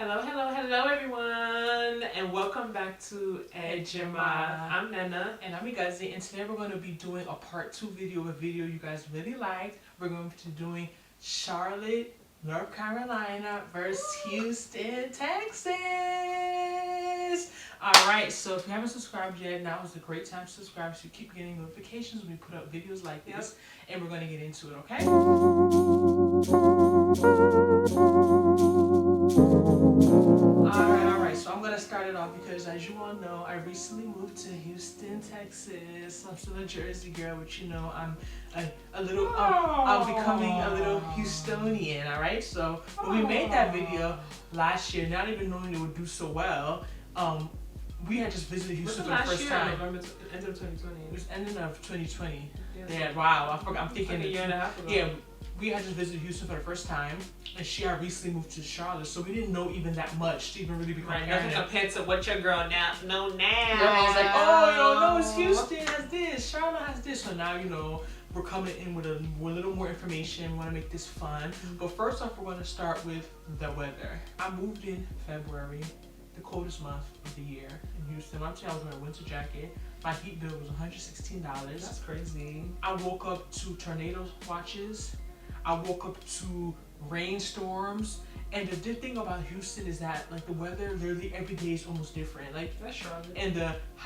Hello everyone, and welcome back to Ejima. I'm Nnena. And I'm Ngozi, and today we're going to be doing a part 2 video, a video you guys really liked. We're going to be doing Charlotte, North Carolina versus Houston, Texas. Alright, so if you haven't subscribed yet, now is a great time to subscribe so you keep getting notifications when we put up videos like this. And we're going to get into it, okay? Alright, so I'm going to start it off because as you all know, I recently moved to Houston, Texas. I'm still a Jersey girl, but you know, I'm becoming a little Houstonian, alright? So when we made that video last year, not even knowing it would do so well, we had just visited Houston for the first time. November, end of 2020. It was ending of 2020. Yeah, wow, I forgot. I'm thinking like a year and a half ago. Yeah, we had just visited Houston for the first time, and she had recently moved to Charlotte, so we didn't know even that much to even really be comparing. Nothing compared to what your girl know now. Yeah, it's like, oh, no, it's Houston has this, Charlotte has this, so now you know we're coming in with a little more information. We want to make this fun, but first off, we're going to start with the weather. I moved in February, the coldest month of the year in Houston. I'm telling you, I was wearing a winter jacket. My heat bill was $116. That's crazy. I woke up to tornado watches. I woke up to rainstorms. And the good thing about Houston is that like the weather literally every day is almost different. Like That's Charlotte. and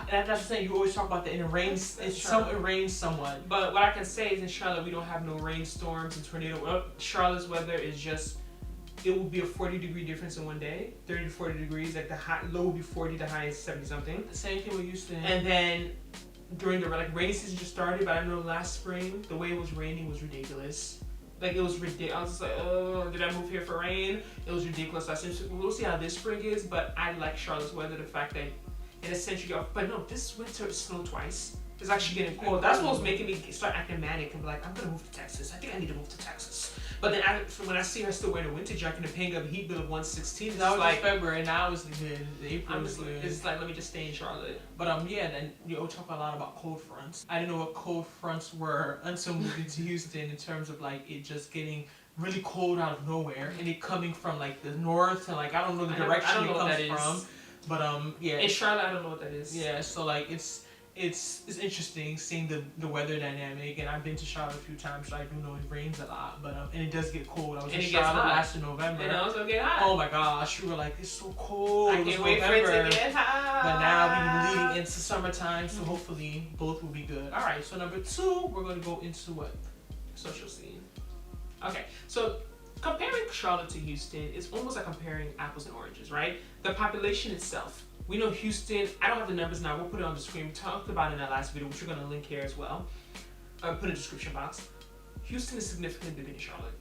that's the thing, you always talk about that in the rains. It rains somewhat. But what I can say is in Charlotte we don't have no rainstorms and tornado. Well, Charlotte's weather is just, it will be a 40-degree difference in one day, 30 to 40 degrees. Like the low will be 40, the high is 70 something. The same thing with Houston. And then during the rainy season just started, but I know last spring the way it was raining was ridiculous. Like it was ridiculous. I was just like, oh, did I move here for rain? It was ridiculous. We'll see how this spring is, but I like Charlotte's weather. The fact that in a sense you go, but no, this winter it snowed twice. It's actually getting cold. That's what was making me start acting manic and be like, I'm gonna move to Texas. I think I need to move to Texas. But then when I see her still wearing a winter jacket and paying a heat bill of $116, it's that was like February. Now it's good. April is good. It's like, let me just stay in Charlotte. But yeah, then you talk a lot about cold fronts. I didn't know what cold fronts were until moving to Houston, in terms of like it just getting really cold out of nowhere and it coming from like the north to like I don't know the direction it comes from. But yeah. In Charlotte, I don't know what that is. Yeah, so like it's interesting seeing the weather dynamic, and I've been to Charlotte a few times, so I do know it rains a lot, but and it does get cold. I was in Charlotte last November. And also get hot. Oh my gosh, you were like, it's so cold. I can't wait for it to get hot. But now we're leading into summertime, so hopefully both will be good. All right, so number 2, we're going to go into what? Social scene. Okay, so comparing Charlotte to Houston is almost like comparing apples and oranges, right? The population itself. We know Houston, I don't have the numbers now, we'll put it on the screen. We talked about it in that last video, which we're going to link here as well. Put in the description box. Houston is significantly bigger than Charlotte.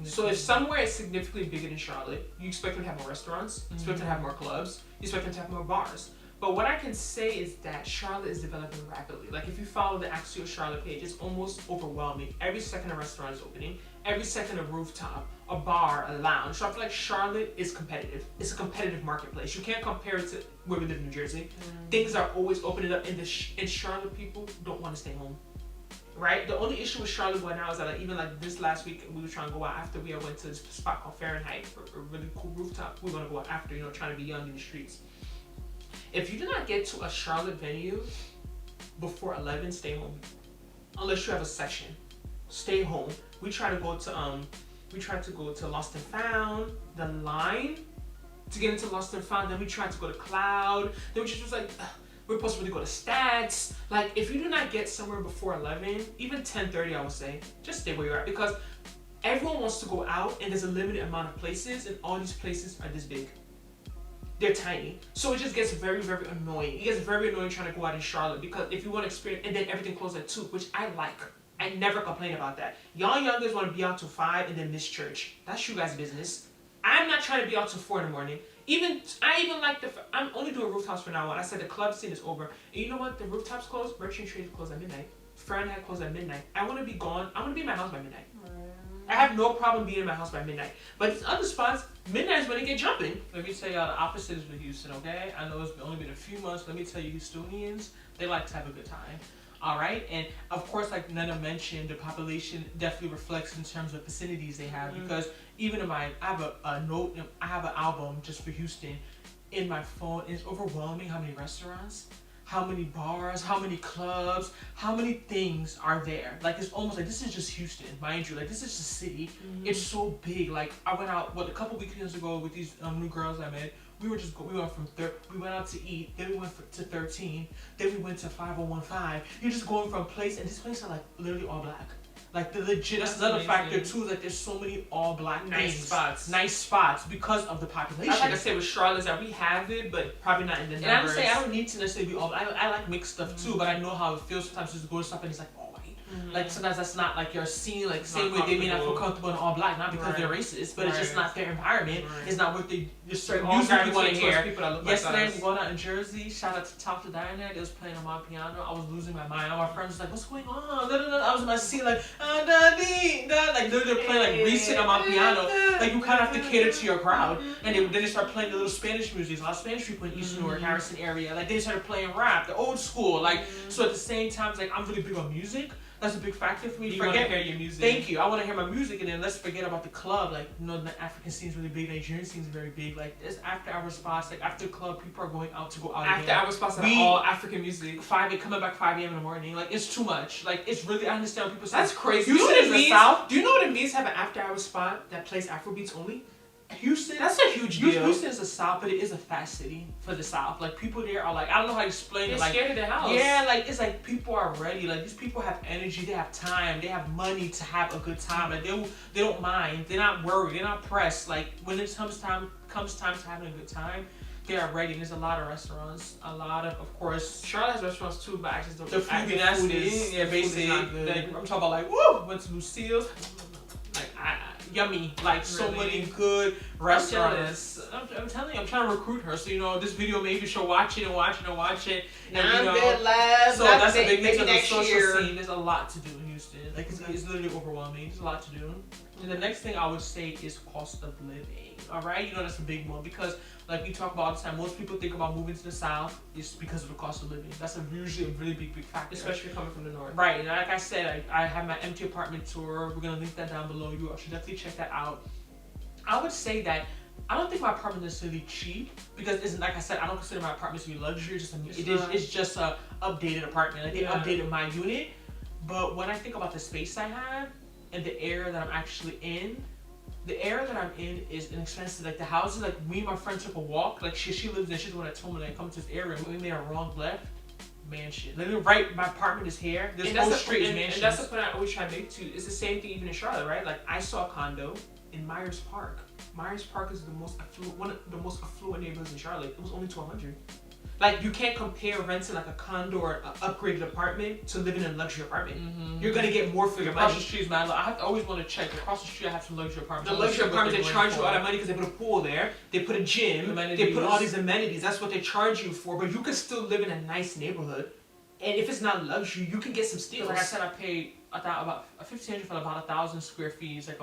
So if somewhere is significantly bigger than Charlotte, you expect them to have more restaurants, you expect them to have more clubs, you expect them to have more bars. But what I can say is that Charlotte is developing rapidly. Like if you follow the Axios Charlotte page, it's almost overwhelming. Every second a restaurant is opening, every second a rooftop, a bar, a lounge. So I feel like Charlotte is competitive. It's a competitive marketplace. You can't compare it to where we live in New Jersey. Things are always opening up, and in Charlotte, people don't want to stay home. Right? The only issue with Charlotte right now is that like, even like this last week, we were trying to go out after we went to this spot called Fahrenheit, a really cool rooftop. We want to go out after, you know, trying to be young in the streets. If you do not get to a Charlotte venue before 11, stay home. Unless you have a session, stay home. We tried to go to Lost and Found. The line to get into Lost and Found. Then we tried to go to Cloud. Then we just was like, we're supposed to really go to Stats. Like if you do not get somewhere before 11, even 10:30, I would say, just stay where you're at, because everyone wants to go out and there's a limited amount of places, and all these places are this big. They're tiny. So it just gets very, very annoying. It gets very annoying trying to go out in Charlotte, because if you want to experience, and then everything closes at 2, which I like. I never complain about that. Y'all youngers want to be out till 5 and then miss church. That's you guys' business. I'm not trying to be out till 4 in the morning. I even like I'm only doing rooftops from now on. I said the club scene is over. And you know what? The rooftops close, Merchant Trade close at midnight. Fahrenheit close at midnight. I want to be gone. I want to be in my house by midnight. I have no problem being in my house by midnight. But these other spots, midnight is when they get jumping. Let me tell y'all the opposite is with Houston, okay? I know it's only been a few months. Let me tell you, Houstonians, they like to have a good time. All right, and of course, like Nnena mentioned, the population definitely reflects in terms of vicinities they have, because even in my, I have a note, I have an album just for Houston in my phone. It's overwhelming how many restaurants, how many bars, how many clubs, how many things are there. Like, it's almost like, this is just Houston, mind you. Like, this is just a city. It's so big. Like, I went out, a couple weekends ago with these new girls I met. We went out to eat, then we went to 13, then we went to 5015. You're just going from place, and these places are like literally all black. Like, the legit, that's another factor too, like there's so many all black nice spots because of the population. Like I said with Charlotte, is that we have it, but probably not in the numbers. And I'm saying I don't need to necessarily be all, I like mixed stuff too, but I know how it feels sometimes just to go to stuff and it's like all white. Like, sometimes that's not like your scene, like same way they may not feel comfortable in all black, not because they're racist, but it's just not their environment. It's not what they just certain music you want to hear. Yesterday, we going out in Jersey, shout out to Top to Diner, they was playing on my piano. I was losing my mind. All my friends was like, what's going on? I was in my seat like, like they're playing like recent on my piano. Like, you kind of have to cater to your crowd. And then they start playing the little Spanish music. A lot of Spanish people in East Newark, Harrison area. Like, they started playing rap, the old school. Like, so at the same time, it's like, I'm really big on music. That's a big factor for me. You want to hear your music. Thank you. I want to hear my music, and then let's forget about the club. Like, you know, the African scene is really big. Nigerian scene is very big. Like, there's after-hour spots. Like, after the club, people are going out to go out again. After-hour spots are all African music. Coming back 5 a.m. in the morning. Like, it's too much. Like, it's really, I understand what people say. That's crazy. Houston is the South. Do you know what it means to have an after-hour spot that plays Afrobeats only? Houston, that's a huge deal. Houston is the South, but it is a fast city for the South. Like, people there are like, I don't know how to explain it. They're like, scared of their house. Yeah, like, it's like people are ready. Like, these people have energy, they have time, they have money to have a good time. Like, they don't mind. They're not worried. They're not pressed. Like, when it comes time to having a good time, they are ready. There's a lot of restaurants, a lot of course. Charlotte has restaurants too, but I just don't. The food be nasty. Yeah, basically. Like, I'm talking about like, woo, went to Lucille's. Like, yummy, like so many good restaurants. I'm telling you, I'm trying to recruit her. So, you know, this video maybe she'll watch it and watch it and watch it. And, you know, so that's a big thing of the social scene. There's a lot to do in Houston. Like, it's literally overwhelming. There's a lot to do. And the next thing I would say is cost of living. All right, you know, that's a big one because, like we talk about all the time, most people think about moving to the South is because of the cost of living. That's usually a really big factor, especially coming from the North. Right, and like I said, I have my empty apartment tour. We're gonna link that down below. You all should definitely check that out. I would say that I don't think my apartment is necessarily cheap because it's like I said, I don't consider my apartment to be luxury. It's just a updated apartment. Like, they updated my unit, but when I think about the space I have and the area that I'm actually in. The area that I'm in is inexpensive. Like, the houses, like, me and my friend took a walk. Like, she lives there. She's the one that told me that I come to this area. We made a wrong left. Mansion. Literally, right, my apartment is here. This whole street is mansion. And that's the point I always try to make too. It's the same thing even in Charlotte, right? Like, I saw a condo in Myers Park. Myers Park is one of the most affluent neighborhoods in Charlotte. It was only $1,200. Like, you can't compare renting like a condo or an upgraded apartment to living in a luxury apartment. You're gonna get more for your money. Across the street is mad. I always want to check. Across the street, I have some luxury apartments. The luxury apartments, they charge you all that money because they put a pool there, they put a gym, they put all these amenities. That's what they charge you for. But you can still live in a nice neighborhood. And if it's not luxury, you can get some steals. Like I said, I paid about $1,500 for about 1,000 square feet. It's like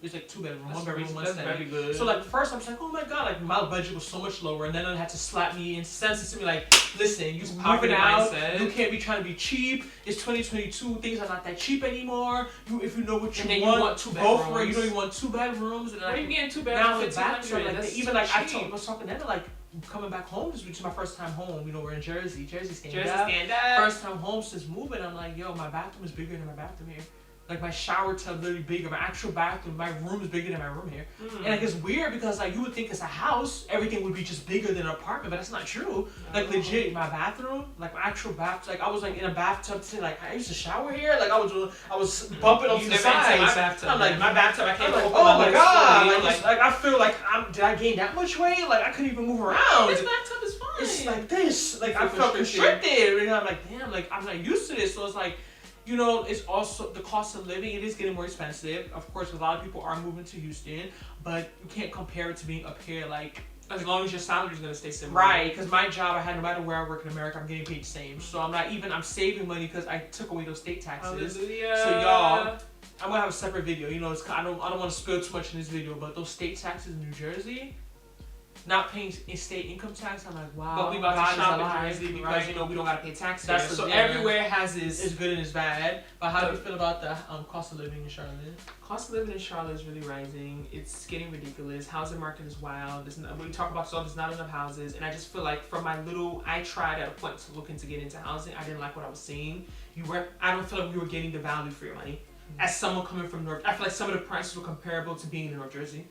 it's like 2 bedroom, one bedroom, one study. Very good. So like first I'm just like, oh my god, like my budget was so much lower, and then I had to slap me and sense it to me like, listen, you moving out, you can't be trying to be cheap. It's 2022, things are not that cheap anymore. If you know what you want, 2 bedrooms. Go for it. You know you want 2 bedrooms. And what are you getting 2 bedrooms? Now with bathroom, like even like I was talking to Nnena, like. Coming back home, this is my first time home. You know, we're in Jersey. Jersey stand up. First time home since moving. I'm like, yo, my bathroom is bigger than my bathroom here. Like, my shower tub literally bigger. My actual bathroom, my room is bigger than my room here. And like, it's weird because like you would think it's a house, everything would be just bigger than an apartment, but that's not true. Like legit, my bathroom, like my actual bathroom, like I was like in a bathtub today. Like I used to shower here. Like I was bumping up to the side. I'm like my bathtub. I can't. Like, oh my god! Like I feel like did I gain that much weight? Like I couldn't even move around. This bathtub is fine. It's like this. Like I felt constricted. And I'm like, damn. Like I'm not used to this. So it's like. You know, it's also the cost of living. It is getting more expensive. Of course, a lot of people are moving to Houston, but you can't compare it to being up here. Like, as long as your salary is gonna stay similar. Right, because my job, I had no matter where I work in America, I'm getting paid the same. So I'm saving money because I took away those state taxes. Hallelujah. So y'all, I'm gonna have a separate video. You know, I don't want to spill too much in this video, but those state taxes in New Jersey. not paying state income tax. I'm like, wow. But we about God to shop is in alive, Jersey because right? you know we don't gotta pay tax That's here. the So thing. everywhere has this. It's good and it's bad. But how do you feel about the cost of living in Charlotte? Cost of living in Charlotte is really rising. It's getting ridiculous. Housing market is wild. When we talk about stuff, there's not enough houses, and I just feel like I tried at a point to look into get into housing. I didn't like what I was seeing. I don't feel like we were getting the value for your money. As someone coming from North, I feel like some of the prices were comparable to being in North Jersey.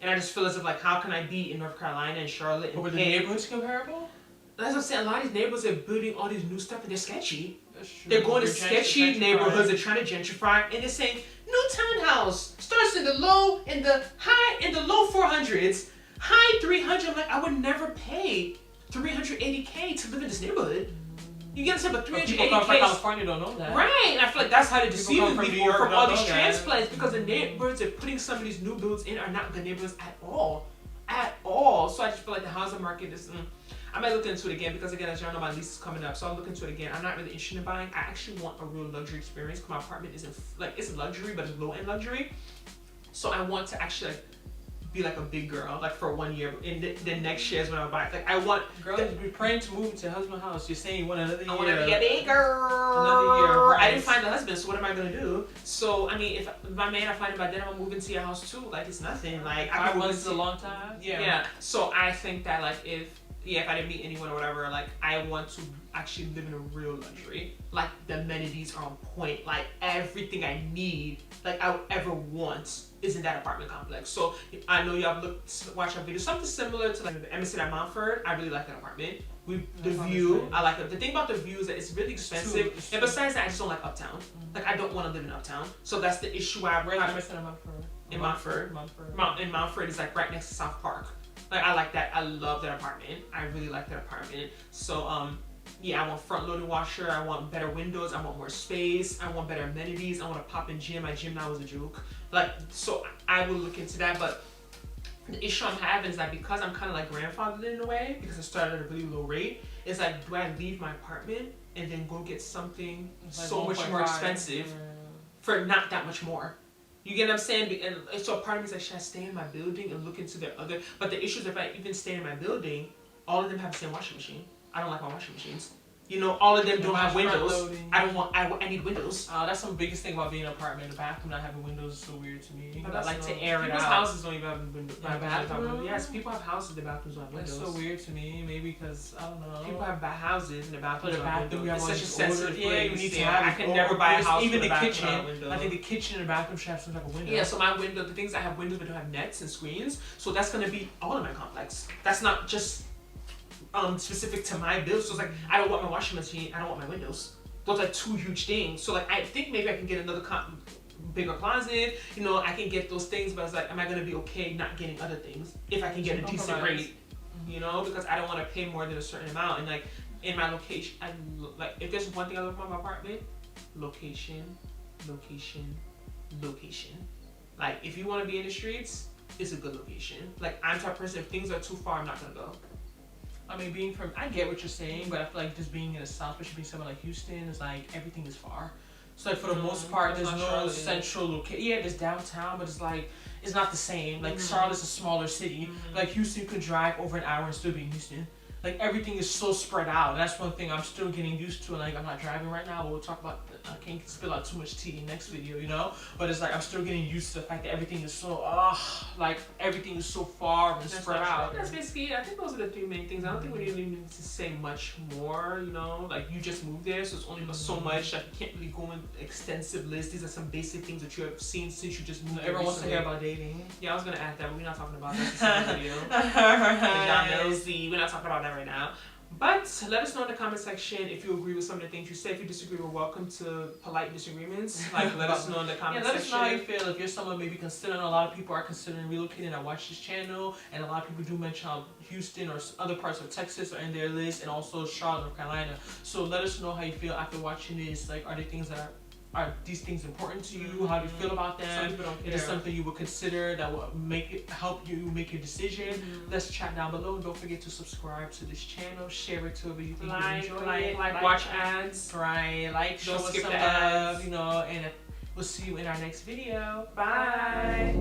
And I just feel as if like, how can I be in North Carolina and Charlotte and But were the neighborhoods comparable? That's what I'm saying. A lot of these neighborhoods are building all these new stuff and they're sketchy. That's true. They're going to sketchy neighborhoods. They're trying to gentrify, and they're saying new townhouse starts in the low 400s, high 300. I'm like, I would never pay $380K to live in this neighborhood. You get what I'm saying? But people come from California don't know that. Right, and I feel like that's how they're deceiving people from all these transplants, because the Mm-hmm. neighborhoods they're putting some of these new builds in are not good neighborhoods at all. At all. So I just feel like the housing market is... I might look into it again because, again, as y'all know, my lease is coming up. So I'll look into it again. I'm not really interested in buying. I actually want a real luxury experience because my apartment isn't... Like, it's luxury, but it's low-end luxury. So I want to actually... be like a big girl, like for 1 year, and the next year is when I buy it. Like I want girls be praying to move into husband's house. You're saying you want another year. I want to be a big girl. Another year. Right. I didn't find a husband, so what am I gonna do? So I mean, if my man I find him by then, I'm gonna move into your house too. Like it's nothing. Like 5 months is a long time. Yeah. Yeah. So I think that like if I didn't meet anyone or whatever, like I want to actually live in a real luxury. Like the amenities are on point. Like everything I need, like I would ever want, is in that apartment complex. So I know y'all watch our videos. Something similar to like the MONTFORD at MONTFORD. I really like that apartment. The view, I like it. The thing about the view is that it's really expensive. And besides that, I just don't like uptown. Like I don't want to live in uptown. So that's the issue I have. In MONTFORD. In MONTFORD is like right next to South Park. Like I like that. I love that apartment. I really like that apartment. So yeah, I want front loading washer. I want better windows. I want more space. I want better amenities. I want a pop-in gym. My gym now is a joke. Like, so I will look into that. But the issue I'm having is that because I'm kind of like grandfathered in a way, because I started at a really low rate, it's like, do I leave my apartment and then go get something like so much more expensive for not that much more? You get what I'm saying? And so part of me is like, should I stay in my building and look into the other? But the issue is if I even stay in my building, all of them have the same washing machine. I don't like my washing machines. You know, all of them don't have windows. I need windows. That's the biggest thing about being in an apartment. The bathroom not having windows is so weird to me. But I like to air it out. People's houses don't even have windows. Bathroom? Yes, people have houses, their bathrooms don't have windows. That's so weird to me. Maybe because, I don't know. People have houses and the bathrooms don't have windows. It's such a sensitive place. Yeah, you need to have I can never buy a house even with the a kitchen. window. I think the kitchen and bathroom should have some type of window. Yeah, so my window, the things that have windows but don't have nets and screens, so that's gonna be all in my complex. That's not just specific to my build. So it's like, I don't want my washing machine, I don't want my windows. Those are two huge things. So like, I think maybe I can get another bigger closet, you know, I can get those things, but it's like, am I gonna be okay not getting other things if I can get a decent rate? You know, because I don't want to pay more than a certain amount. And like, in my location, like, if there's one thing I love about my apartment, location. Like, if you want to be in the streets, it's a good location. Like, I'm the type of person, if things are too far, I'm not gonna go. I mean, I get what you're saying, but I feel like just being in the South, especially being somewhere like Houston, is like everything is far. So like for the most part, there's no central location. Yeah, there's downtown, but it's like it's not the same. Like Charlotte's a smaller city. Like Houston could drive over an hour and still be in Houston. Like everything is so spread out. And that's one thing I'm still getting used to. Like I'm not driving right now, but we'll talk about. I can't spill out too much tea in next video, you know. But it's like I'm still getting used to the fact that everything is so like everything is so far and spread out. That's basically. I think those are the three main things. I don't think we really need to say much more. You know, like you just moved there, so it's only so much. Like you can't really go into extensive lists. These are some basic things that you have seen since you just moved. Everyone wants to hear about dating. Yeah, I was gonna add that, but we're not talking about that in this video. We're not talking about that right now. But let us know in the comment section if you agree with some of the things you say. If you disagree, we're welcome to polite disagreements. Like, let us know in the comment section. Let us know how you feel. If you're someone maybe considering, a lot of people are considering relocating. I watch this channel, and a lot of people do mention how Houston or other parts of Texas are in their list, and also Charlotte, North Carolina. So let us know how you feel after watching this. Like, are there things that are these things important to you? How do you feel about them? Some people don't care. Is it something you would consider that will help you make your decision? Let's chat down below. Don't forget to subscribe to this channel. Share it to whoever you think you enjoy it. Like, watch ads. Right. Like, show us some love, you know, and we'll see you in our next video. Bye.